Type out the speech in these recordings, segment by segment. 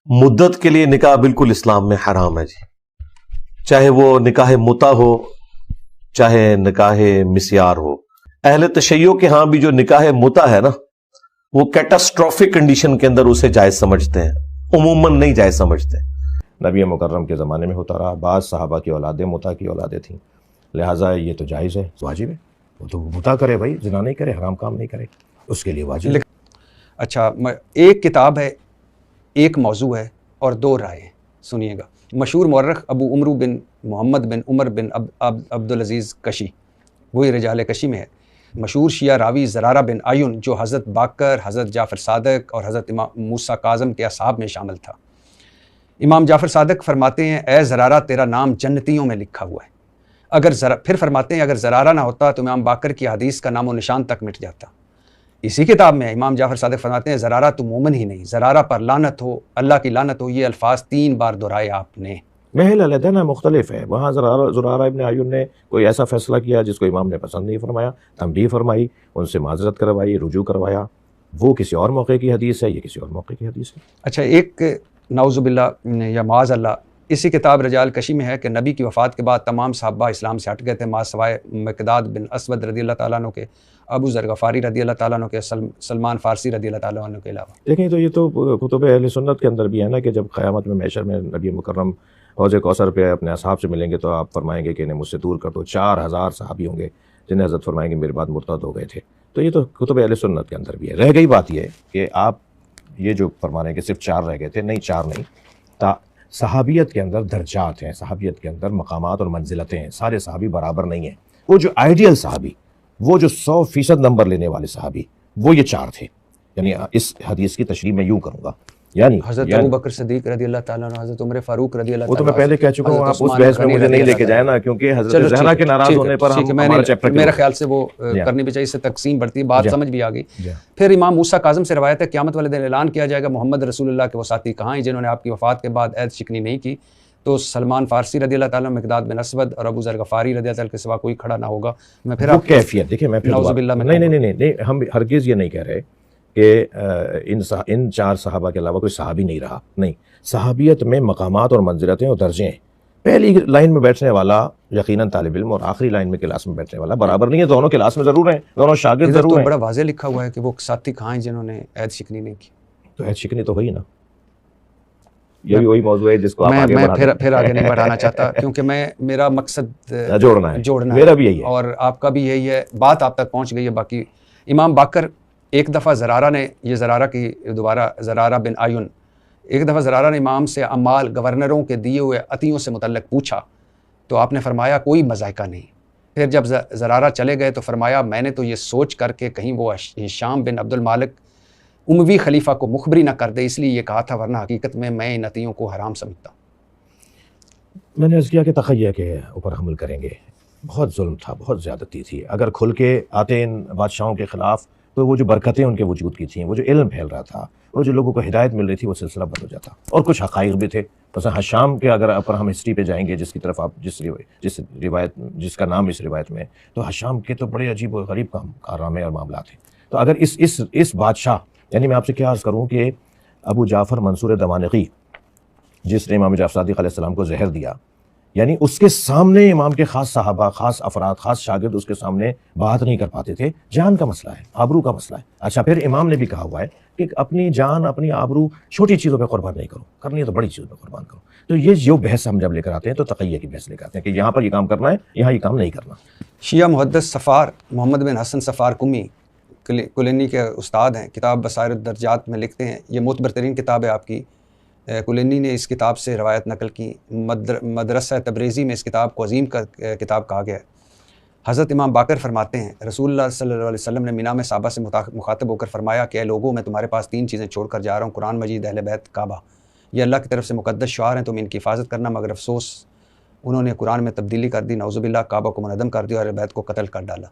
مدت کے لیے نکاح بالکل اسلام میں حرام ہے جی، چاہے وہ نکاح متا ہو چاہے نکاح مسیار ہو۔ اہل تشیع کے ہاں بھی جو نکاح متا ہے نا، وہ کیٹاسٹروفک کنڈیشن کے اندر اسے جائز سمجھتے ہیں، عموماً نہیں جائز سمجھتے۔ نبی مکرم کے زمانے میں ہوتا رہا، بعض صحابہ کی اولادیں متا کی اولادیں تھیں، لہٰذا یہ تو جائز ہے، واجب ہے۔ وہ تو متا کرے بھائی، زنا نہیں کرے، حرام کام نہیں کرے، اس کے لیے واجب ہے۔ اچھا، ایک کتاب ہے، ایک موضوع ہے اور دو رائے، سنیے گا۔ مشہور مورخ ابو عمرو بن محمد بن عمر بن عبدالعزیز کشی، وہی رجال کشی میں ہے۔ مشہور شیعہ راوی زرارہ بن عیون، جو حضرت باقر، حضرت جعفر صادق اور حضرت امام موسیٰ کاظم کے اصحاب میں شامل تھا۔ امام جعفر صادق فرماتے ہیں، اے زرارہ تیرا نام جنتیوں میں لکھا ہوا ہے۔ پھر فرماتے ہیں، اگر زرارہ نہ ہوتا تو امام باقر کی حدیث کا نام و نشان تک مٹ جاتا۔ اسی کتاب میں امام جعفر صادق فرماتے ہیں، زرارہ تو مومن ہی نہیں، زرارہ پر لعنت ہو، اللہ کی لعنت ہو۔ یہ الفاظ 3 بار دہرائے آپ نے۔ محل علیحدہ نا مختلف ہے، وہاں زرارہ ابن عیون نے کوئی ایسا فیصلہ کیا جس کو امام نے پسند نہیں فرمایا، تنبیہ فرمائی، ان سے معذرت کروائی، رجوع کروایا۔ وہ کسی اور موقع کی حدیث ہے، یہ کسی اور موقع کی حدیث ہے۔ اچھا، ایک نعوذ باللہ یا معاذ اللہ اسی کتاب رجال کشی میں ہے کہ نبی کی وفات کے بعد تمام صحابہ اسلام سے ہٹ گئے تھے، مع سوائے مقداد بن اسود رضی اللہ تعالیٰ عنہ کے، ابو ذر غفاری رضی اللہ تعالیٰ عنہ کے، سلمان فارسی رضی اللہ تعالیٰ عنہ کے علاوہ۔ دیکھیں تو یہ تو کتب اہل سنت کے اندر بھی ہے نا کہ جب قیامت میں محشر میں نبی مکرم حوض کوثر پہ اپنے اصحاب سے ملیں گے تو آپ فرمائیں گے کہ انہیں مجھ سے دور کر دو۔ 4000 صحابی ہوں گے جنہیں حضرت فرمائیں گے میرے بعد مرتد ہو گئے تھے۔ تو یہ تو کتب اہل سنت کے اندر بھی ہے۔ رہ گئی بات یہ کہ آپ یہ جو فرما رہے ہیں کہ صرف 4 رہ گئے تھے، نہیں 4 نہیں، صحابیت کے اندر درجات ہیں، صحابیت کے اندر مقامات اور منزلتیں ہیں، سارے صحابی برابر نہیں ہیں۔ وہ جو آئیڈیل صحابی، وہ جو 100% نمبر لینے والے صحابی، وہ یہ 4 تھے۔ یعنی اس حدیث کی تشریح میں یوں کروں گا، یعنی حضرت ابوبکر صدیق رضی اللہ تعالیٰ عنہ، حضرت عمر فاروق رضی اللہ وہ تعالیٰ تو میں پہلے کہہ چکا ہوں، آپ اس بحث میں مجھے نہیں لے کے جائیں نا، کیونکہ حضرت زہرا کے ناراض ہونے پر ہم ہمارا چیپٹر میرے خیال سے وہ کرنی بھی چاہیے، اس سے تقسیم بڑھتی ہے، بات سمجھ بھی آ گئی۔ پھر امام موسیٰ کاظم سے روایت ہے، قیامت والے دن اعلان کیا جائے گا، محمد رسول اللہ کے وہ ساتھی کہاں ہیں جنہوں نے آپ کی وفات کے بعد عہد شکنی نہیں کی؟ تو سلمان فارسی رضی اللہ تعالیٰ، مقداد بن اسود اور ابو ذر غفاری رضی اللہ تعالیٰ کے سوا کوئی کھڑا نہ ہوگا۔ میں پھر آپ کیفیت دیکھیں، میں نہیں، ہم ہرگز یہ نہیں کہہ رہے کہ ان 4 صحابہ کے علاوہ کوئی صحابی نہیں رہا، نہیں، صحابیت میں مقامات اور منزلتیں اور درجے ہیں۔ پہلی لائن میں بیٹھنے والا یقیناً طالب علم، اور آخری لائن میں کلاس میں بیٹھنے والا برابر نہیں ہے، دونوں کلاس میں ضرور ہیں، دونوں شاگرد ضرور ہیں۔ بڑا واضح لکھا ہوا ہے کہ وہ ساتھی کہاں ہیں جنہوں نے عہد شکنی نہیں کی۔ تو عہد شکنی تو ہوئی نا، یہ بھی وہی موضوع ہے جس کو آپ آگے میں پھر آگے نہیں بڑھانا چاہتا، کیونکہ میرا مقصد جوڑنا ہے، میرا بھی یہی ہے اور آپ کا بھی یہی ہے، بات آپ تک پہنچ گئی ہے۔ باقی امام باقر، ایک دفعہ زرارہ نے، یہ زرارہ کی دوبارہ زرارہ بن عیون، ایک دفعہ زرارہ نے امام سے اعمال گورنروں کے دیے ہوئے عطیوں سے متعلق پوچھا تو آپ نے فرمایا کوئی مذائقہ نہیں۔ پھر جب زرارہ چلے گئے تو فرمایا، میں نے تو یہ سوچ کر کہ کہیں وہ ہشام بن عبد المالک اموی خلیفہ کو مخبری نہ کر دے، اس لیے یہ کہا تھا، ورنہ حقیقت میں ان عطیوں کو حرام سمجھتا ہوں۔ میں نے عرض کیا کہ تخیہ کے اوپر حمل کریں گے، بہت ظلم تھا، بہت زیادتی تھی۔ اگر کھل کے آتے ان بادشاہوں کے خلاف تو وہ جو برکتیں ان کے وجود کی تھیں، وہ جو علم پھیل رہا تھا، وہ جو لوگوں کو ہدایت مل رہی تھی، وہ سلسلہ بند ہو جاتا۔ اور کچھ حقائق بھی تھے، مثلا ہشام کے اگر پر ہم ہسٹری پہ جائیں گے، جس کی طرف آپ جس کا نام اس روایت میں، تو ہشام کے تو بڑے عجیب و غریب کارنامے اور معاملات ہیں۔ تو اگر اس بادشاہ، یعنی میں آپ سے کیا عرض کروں کہ ابو جعفر منصور دمانقی، جس نے امام جعفر صادق علیہ السلام کو زہر دیا، یعنی اس کے سامنے امام کے خاص صحابہ، خاص افراد، خاص شاگرد اس کے سامنے بات نہیں کر پاتے تھے۔ جان کا مسئلہ ہے، آبرو کا مسئلہ ہے۔ اچھا، پھر امام نے بھی کہا ہوا ہے کہ اپنی جان، اپنی آبرو چھوٹی چیزوں پہ قربان نہیں کرو، کرنی ہے تو بڑی چیزوں پہ قربان کرو۔ تو یہ جو بحث ہم جب لے کر آتے ہیں تو تقیہ کی بحث لے کر آتے ہیں کہ یہاں پر یہ کام کرنا ہے، یہاں یہ کام نہیں کرنا۔ شیعہ محدث صفار محمد بن حسن صفار کمی، کلینی کے استاد ہیں، کتاب بصائر الدرجات میں لکھتے ہیں، یہ معتبر ترین کتاب ہے آپ کی۔ کلینی نے اس کتاب سے روایت نقل کی، مدرسہ تبریزی میں اس کتاب کو عظیم کتاب کہا گیا ہے۔ حضرت امام باقر فرماتے ہیں، رسول اللہ صلی اللہ علیہ وسلم نے مینا میں صحابہ سے مخاطب ہو کر فرمایا کہ اے لوگوں، میں تمہارے پاس 3 چیزیں چھوڑ کر جا رہا ہوں، قرآن مجید، اہل بیت، کعبہ۔ یہ اللہ کی طرف سے مقدس شعار ہیں، تم ان کی حفاظت کرنا۔ مگر افسوس، انہوں نے قرآن میں تبدیلی کر دی، نعوذ باللہ، کعبہ کو منہدم کر دیا اور اہل بیت کو قتل کر ڈالا۔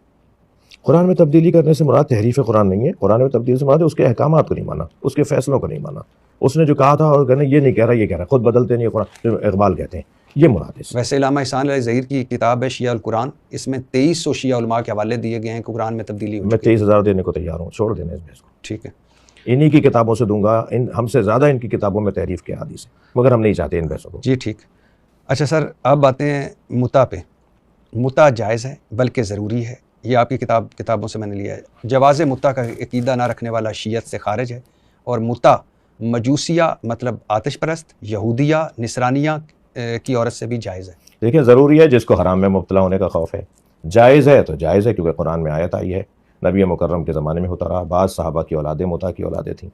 قرآن میں تبدیلی کرنے سے مراد تحریف قرآن نہیں ہے، قرآن میں تبدیلی سے مراد ہے اس کے احکامات کو نہیں مانا، اس کے فیصلوں کو نہیں مانا۔ اس نے جو کہا تھا اور کہنا یہ نہیں کہہ رہا، یہ کہہ رہا، خود بدلتے نہیں قرآن، اقبال کہتے ہیں، یہ مراد ہے۔ ویسے علامہ احسان علیہ ظہیر کی کتاب ہے شیعہ القرآن، اس میں 2300 شیعہ علماء کے حوالے دیے گئے ہیں کہ قرآن میں تبدیلی ہوئی۔ میں 23,000 دینے کو تیار ہوں، چھوڑ دینا اس بحث کو۔ ٹھیک ہے۔ انہی کی کتابوں سے دوں گا، ہم سے زیادہ ان کی کتابوں میں تحریف کے حدیث ہے، مگر ہم نہیں چاہتے ان بحثوں کو۔ جی ٹھیک۔ اچھا سر، اب آتے ہیں متع پہ۔ متع جائز ہے بلکہ ضروری ہے، یہ آپ کی کتابوں سے میں نے لیا ہے۔ جواز متع کا عقیدہ نہ رکھنے والا شیعت سے خارج ہے، اور متع مجوسیہ مطلب آتش پرست، یہودیہ، نصرانیہ کی عورت سے بھی جائز ہے۔ دیکھیں، ضروری ہے جس کو حرام میں مبتلا ہونے کا خوف ہے، جائز ہے تو جائز ہے کیونکہ قرآن میں آیت آئی ہے، نبی مکرم کے زمانے میں ہوتا رہا، بعض صحابہ کی اولادیں متع کی اولادیں تھیں،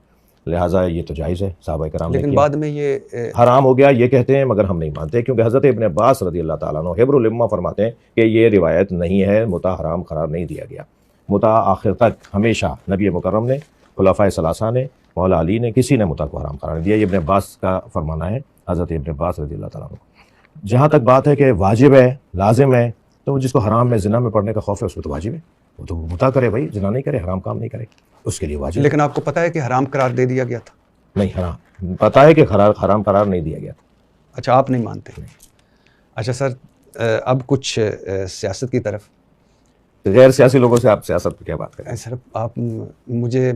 لہٰذا یہ تو جائز ہے، صحابہ کرام نے لیکن کیا۔ بعد میں یہ حرام ہو گیا یہ کہتے ہیں، مگر ہم نہیں مانتے، کیونکہ حضرت ابن عباس رضی اللہ تعالیٰ عنہ حبر الامہ فرماتے ہیں کہ یہ روایت نہیں ہے، متع حرام قرار نہیں دیا گیا۔ متع آخر تک ہمیشہ نبی مکرم نے، خلفائے ثلاثہ نے، مولا علی نے، کسی نے متع کو حرام قرار نہیں دیا۔ یہ ابن عباس کا فرمانا ہے، حضرت ابن عباس رضی اللہ تعالیٰ عنہ۔ جہاں تک بات ہے کہ واجب ہے، لازم ہے، تو جس کو حرام میں زنا میں پڑنے کا خوف ہے اس کو تو واجب ہے، وہ تو متع کرے بھائی، زنا نہیں کرے، حرام کام نہیں کرے، اس کے لیے واجب ہے۔ لیکن آپ کو پتہ ہے کہ حرام قرار دے دیا گیا تھا؟ نہیں، حرام پتہ ہے کہ حرام قرار نہیں دیا گیا۔ اچھا، آپ نہیں مانتے؟ اچھا سر، اب کچھ سیاست کی طرف۔ غیر سیاسی لوگوں سے آپ سیاست پہ کیا بات کریں؟ سر آپ مجھے